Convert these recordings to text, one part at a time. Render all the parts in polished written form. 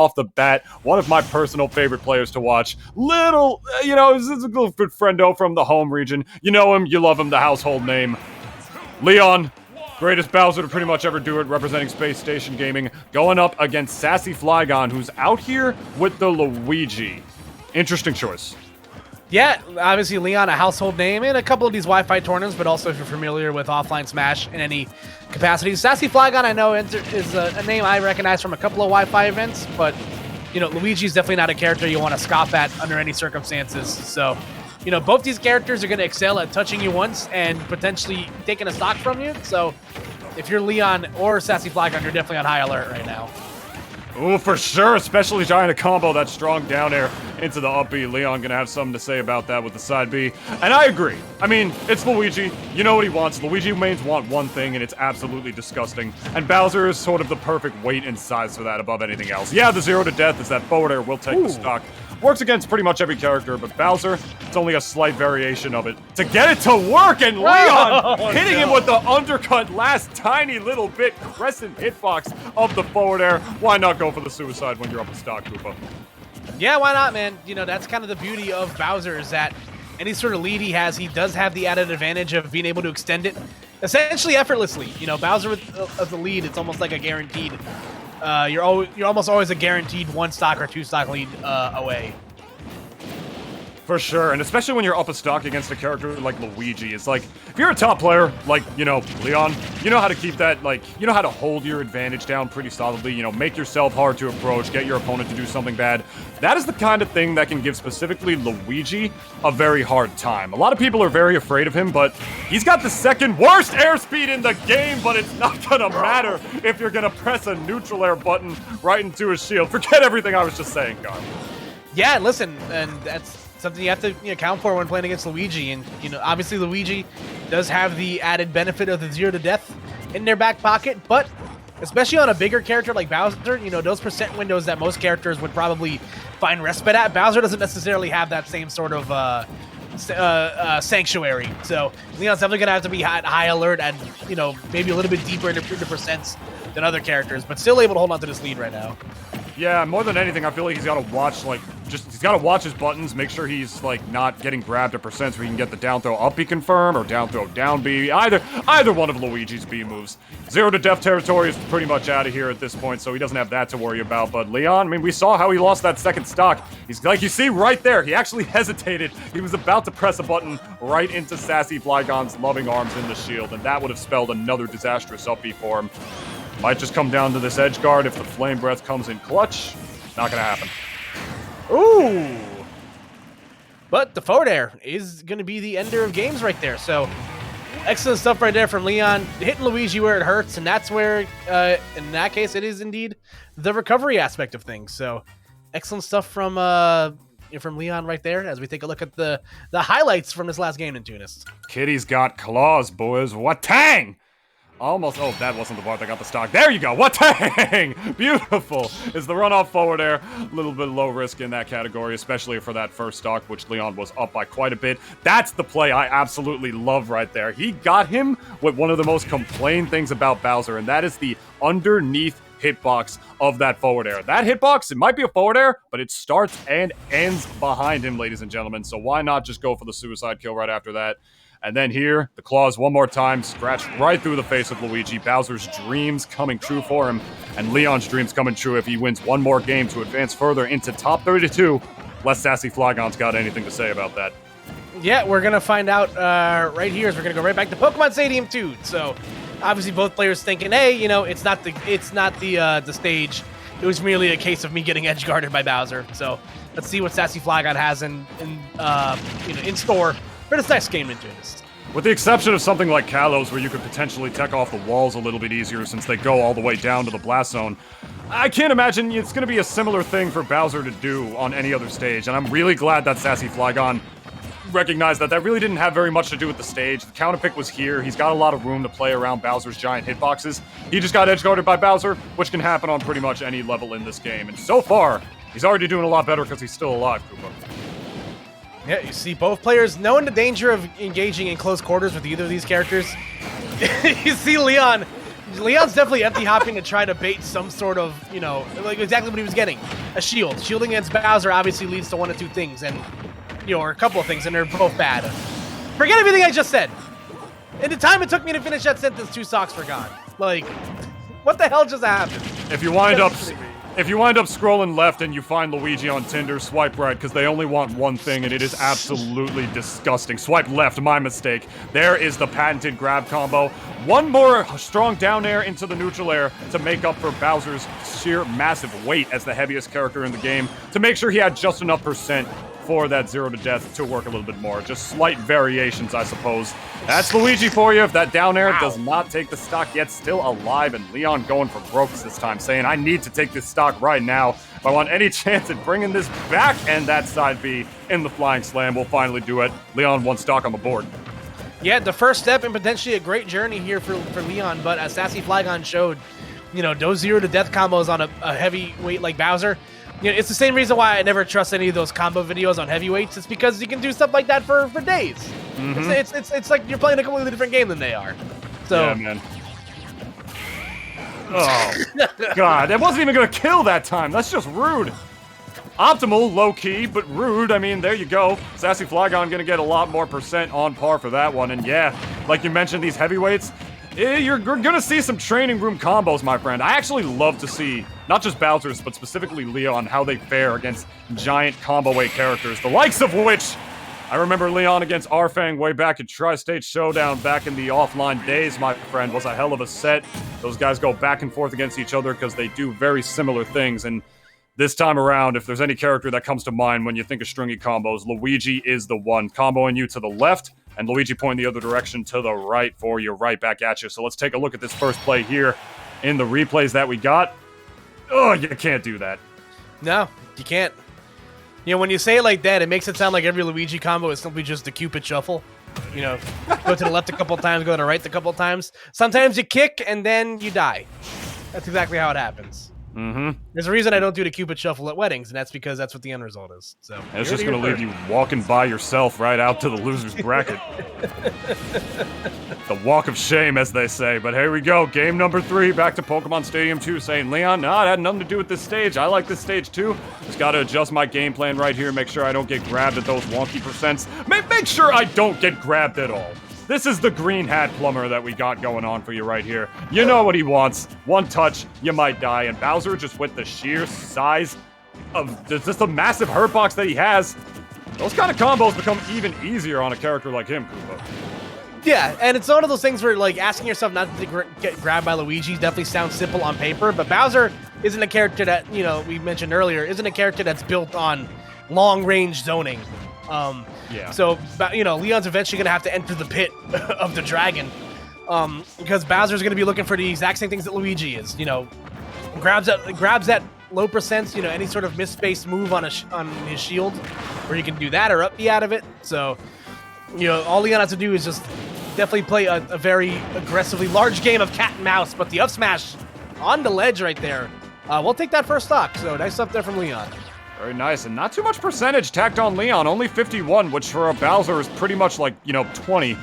off the bat, one of my personal favorite players to watch. Little, this is a little good friendo from the home region. You know him, you love him, the household name. Leon, greatest Bowser to pretty much ever do it, representing Space Station Gaming, going up against SassyFlygon, who's out here with the Luigi. Interesting choice. Yeah, obviously Leon, a household name in a couple of these Wi-Fi tournaments, but also if you're familiar with offline Smash in any capacity. SassyFlygon, I know, is a name I recognize from a couple of Wi-Fi events, but, Luigi's definitely not a character you want to scoff at under any circumstances. So, both these characters are going to excel at touching you once and potentially taking a stock from you. So, if you're Leon or SassyFlygon, you're definitely on high alert right now. Ooh, for sure, especially trying to combo that strong down air into the up B. Leon gonna have something to say about that with the side B. And I agree. I mean, it's Luigi. You know what he wants. Luigi mains want one thing, and it's absolutely disgusting. And Bowser is sort of the perfect weight and size for that above anything else. Yeah, the 0 to death is that forward air will take the stock. Works against pretty much every character, but Bowser, it's only a slight variation of it. To get it to work, and Leon hitting him with the undercut last tiny little bit, crescent hitbox of the forward air. Why not go for the suicide when you're up in stock, Koopa? Yeah, why not, man? That's kind of the beauty of Bowser, is that any sort of lead he has, he does have the added advantage of being able to extend it essentially effortlessly. Bowser with the lead, it's almost like a guaranteed. You're almost always a guaranteed 1 stock or 2 stock lead away. For sure, and especially when you're up a stock against a character like Luigi. It's like, if you're a top player, like, Leon, you know how to keep that, you know how to hold your advantage down pretty solidly, make yourself hard to approach, get your opponent to do something bad. That is the kind of thing that can give specifically Luigi a very hard time. A lot of people are very afraid of him, but he's got the second worst airspeed in the game, but it's not gonna matter if you're gonna press a neutral air button right into his shield. Forget everything I was just saying, God. Yeah, listen, and that's something you have to account for when playing against Luigi. And, obviously Luigi does have the added benefit of the 0 to death in their back pocket, but especially on a bigger character like Bowser, those percent windows that most characters would probably find respite at, Bowser doesn't necessarily have that same sort of sanctuary. So Leon's definitely going to have to be high alert and, maybe a little bit deeper into the percents than other characters, but still able to hold on to this lead right now. Yeah, more than anything, I feel like he's got to watch, he's got to watch his buttons, make sure he's, not getting grabbed at percent so he can get the down throw up B confirm or down throw down B. Either one of Luigi's B moves. 0 to death territory is pretty much out of here at this point, so he doesn't have that to worry about. But Leon, I mean, we saw how he lost that second stock. He's, like you see right there, he actually hesitated. He was about to press a button right into SassyFlygon's loving arms in the shield, and that would have spelled another disastrous up B for him. Might just come down to this edge guard if the Flame Breath comes in clutch. Not gonna happen. Ooh! But the forward air is gonna be the ender of games right there. So, excellent stuff right there from Leon. Hitting Luigi where it hurts, and that's where, in that case, it is indeed the recovery aspect of things. So, excellent stuff from Leon right there as we take a look at the highlights from this last game in Tunis. Kitty's got claws, boys. What tang! Almost, oh, that wasn't the part that got the stock. There you go, what tang! Beautiful! Is the runoff forward air. A little bit low risk in that category, especially for that first stock, which Leon was up by quite a bit. That's the play I absolutely love right there. He got him with one of the most complained things about Bowser, and that is the underneath hitbox of that forward air. That hitbox, it might be a forward air, but it starts and ends behind him, ladies and gentlemen, so why not just go for the suicide kill right after that? And then here, the claws one more time, scratch right through the face of Luigi. Bowser's dreams coming true for him, and Leon's dreams coming true if he wins one more game to advance further into top 32. Less SassyFlygon's got anything to say about that. Yeah, we're going to find out right here as we're going to go right back to Pokemon Stadium 2. So, obviously both players thinking, hey, it's not the stage. It was merely a case of me getting edge guarded by Bowser. So, let's see what SassyFlygon has in store for this next game into this. With the exception of something like Kalos, where you could potentially tech off the walls a little bit easier since they go all the way down to the blast zone, I can't imagine it's going to be a similar thing for Bowser to do on any other stage, and I'm really glad that SassyFlygon recognized that really didn't have very much to do with the stage. The counter pick was here. He's got a lot of room to play around Bowser's giant hitboxes. He just got edge guarded by Bowser, which can happen on pretty much any level in this game, and so far, he's already doing a lot better because he's still alive, Koopa. Yeah, you see both players knowing the danger of engaging in close quarters with either of these characters. You see Leon Leon's definitely empty hopping to try to bait some sort of, you know, like exactly what he was getting. A shield. Shielding against Bowser obviously leads to one of two things, and, you know, or a couple of things, and they're both bad. Forget everything I just said. In the time it took me to finish that sentence, 2 socks were gone. Like, what the hell just happened? If you wind up scrolling left and you find Luigi on Tinder, swipe right, because they only want one thing, and it is absolutely disgusting. Swipe left, my mistake. There is the patented grab combo. One more strong down air into the neutral air to make up for Bowser's sheer massive weight as the heaviest character in the game, to make sure he had just enough percent for that 0 to death to work a little bit more. Just slight variations, I suppose. That's Luigi for you. If that down air does not take the stock yet, still alive, and Leon going for brokes this time, saying, I need to take this stock right now if I want any chance at bringing this back, and that side B in the flying slam will finally do it. Leon 1 stock on the board. Yeah, the first step and potentially a great journey here for Leon, but as SassyFlygon showed, you know, those 0 to death combos on a heavyweight like Bowser, you know, it's the same reason why I never trust any of those combo videos on heavyweights. It's because you can do stuff like that for days. Mm-hmm. It's like you're playing a completely different game than they are. So, yeah, man. Oh, God. That wasn't even going to kill that time. That's just rude. Optimal, low-key, but rude. I mean, there you go. SassyFlygon going to get a lot more percent on par for that one. And yeah, like you mentioned, these heavyweights, you're going to see some training room combos, my friend. I actually love to see, not just Bowser's, but specifically Leon, how they fare against giant combo weight characters, the likes of which I remember Leon against Arfang way back at Tri-State Showdown back in the offline days, my friend. Was a hell of a set. Those guys go back and forth against each other because they do very similar things. And this time around, if there's any character that comes to mind when you think of stringy combos, Luigi is the one. Comboing you to the left, and Luigi pointing the other direction to the right for you, right back at you. So let's take a look at this first play here in the replays that we got. Oh, you can't do that. No, you can't. You know, when you say it like that, it makes it sound like every Luigi combo is simply just the Cupid shuffle. You know, go to the left a couple times, go to the right a couple times. Sometimes you kick, and then you die. That's exactly how it happens. Mm-hmm. There's a reason I don't do the Cupid shuffle at weddings, and that's because that's what the end result is. So and it's just going to leave you walking by yourself right out to the loser's bracket. The walk of shame, as they say. But here we go. Game number 3, back to Pokemon Stadium 2, saying, Leon, nah, it had nothing to do with this stage. I like this stage too. Just got to adjust my game plan right here, make sure I don't get grabbed at those wonky percents. Make sure I don't get grabbed at all. This is the green hat plumber that we got going on for you right here. You know what he wants. One touch, you might die. And Bowser, just with the sheer size of just the massive hurt box that he has, those kind of combos become even easier on a character like him, Koopa. Yeah, and it's one of those things where, like, asking yourself not to get grabbed by Luigi definitely sounds simple on paper, but Bowser isn't a character that, you know, we mentioned earlier, isn't a character that's built on long-range zoning. Yeah. So, you know, Leon's eventually going to have to enter the pit of the dragon, because Bowser's going to be looking for the exact same things that Luigi is. You know, grabs that low percent, you know, any sort of misspaced move on his shield, where he can do that or up B out of it. So, you know, all Leon has to do is just definitely play a very aggressively large game of cat and mouse. But the up smash on the ledge right there, we'll take that first stock. So nice stuff there from Leon. Very nice, and not too much percentage tacked on Leon, only 51, which for a Bowser is pretty much like, you know, 20.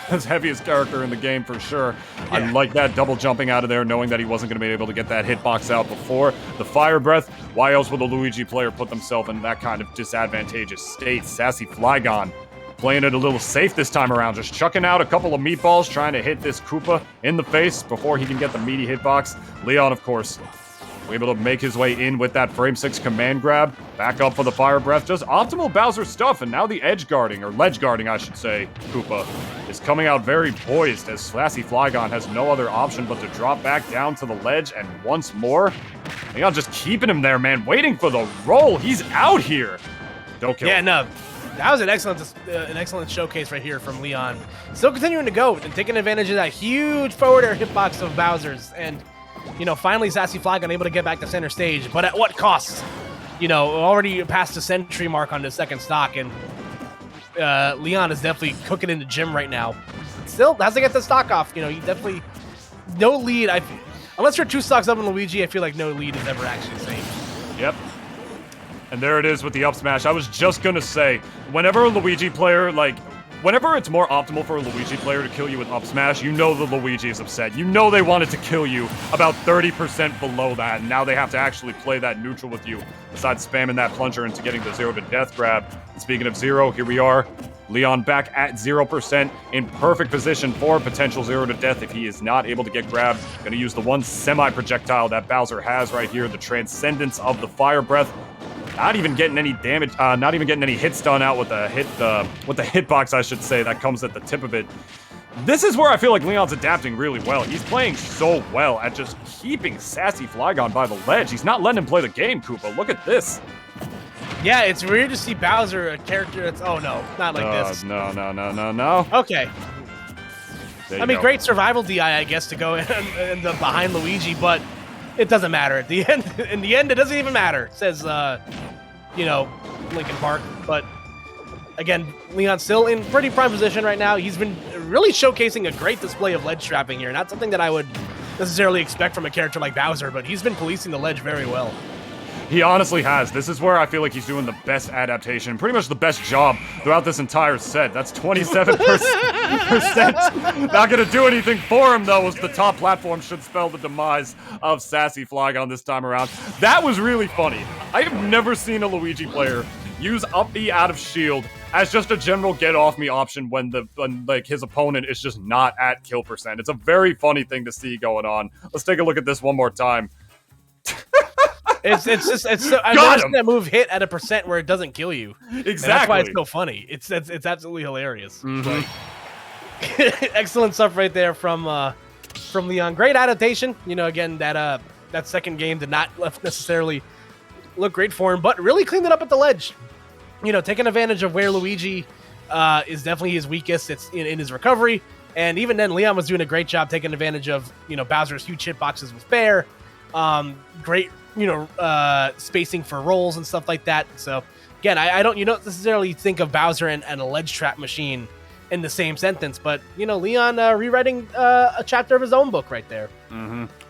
His heaviest character in the game for sure. Yeah. I like that double jumping out of there, knowing that he wasn't going to be able to get that hitbox out before. The Fire Breath, why else would a Luigi player put themselves in that kind of disadvantageous state? SassyFlygon playing it a little safe this time around, just chucking out a couple of meatballs, trying to hit this Koopa in the face before he can get the meaty hitbox. Leon, of course, able to make his way in with that frame 6 command grab, back up for the Fire Breath, just optimal Bowser stuff, and now the edge guarding, or ledge guarding I should say, Koopa, is coming out very poised as SassyFlygon has no other option but to drop back down to the ledge, and once more, Leon just keeping him there, man, waiting for the roll. He's out here. Don't kill him. No, that was an excellent showcase right here from Leon. Still continuing to go and taking advantage of that huge forward air hitbox of Bowser's, and you know, finally SassyFlygon able to get back to center stage, but at what cost? You know, already past the century mark on the second stock, and Leon is definitely cooking in the gym right now. Still has to get the stock off. You know, he definitely no lead. Unless you're 2 stocks up on Luigi, I feel like no lead is ever actually safe. Yep. And there it is with the up smash. I was just gonna say, whenever a Luigi player, like, Whenever it's more optimal for a Luigi player to kill you with up smash, you know the Luigi is upset. You know they wanted to kill you about 30% below that, and now they have to actually play that neutral with you, besides spamming that plunger into getting the 0 to death grab. And speaking of 0, here we are. Leon back at 0%, in perfect position for a potential 0 to death if he is not able to get grabbed. Gonna use the one semi-projectile that Bowser has right here, the Transcendence of the Fire Breath. Not even getting any damage, not even getting any hits done out with the hitbox, I should say, that comes at the tip of it. This is where I feel like Leon's adapting really well. He's playing so well at just keeping SassyFlygon by the ledge. He's not letting him play the game, Koopa. Look at this. Yeah, it's weird to see Bowser, a character that's, oh no, not like this. No. Okay. There I mean, go. great survival DI, I guess, to go in the behind Luigi, but it doesn't matter at the end. In the end, it doesn't even matter, says, Linkin Park. But again, Leon's still in pretty prime position right now. He's been really showcasing a great display of ledge trapping here. Not something that I would necessarily expect from a character like Bowser, but he's been policing the ledge very well. He honestly has. This is where I feel like he's doing the best adaptation, pretty much the best job throughout this entire set. That's 27%. Not gonna do anything for him, though, as the top platform should spell the demise of SassyFlygon this time around. That was really funny. I have never seen a Luigi player use up B out of shield as just a general get off me option when like his opponent is just not at kill percent. It's a very funny thing to see going on. Let's take a look at this one more time. I've never seen that move hit at a percent where it doesn't kill you. Exactly. And that's why it's so funny. It's absolutely hilarious. Mm-hmm. Excellent stuff right there from Leon. Great adaptation. You know, again, that second game did not necessarily look great for him, but really cleaned it up at the ledge. You know, taking advantage of where Luigi is definitely his weakest. It's in his recovery, and even then, Leon was doing a great job taking advantage of Bowser's huge hitboxes with Bear. Great, spacing for rolls and stuff like that. So again, you don't necessarily think of Bowser and a ledge trap machine in the same sentence, but Leon rewriting a chapter of his own book right there. Mm-hmm.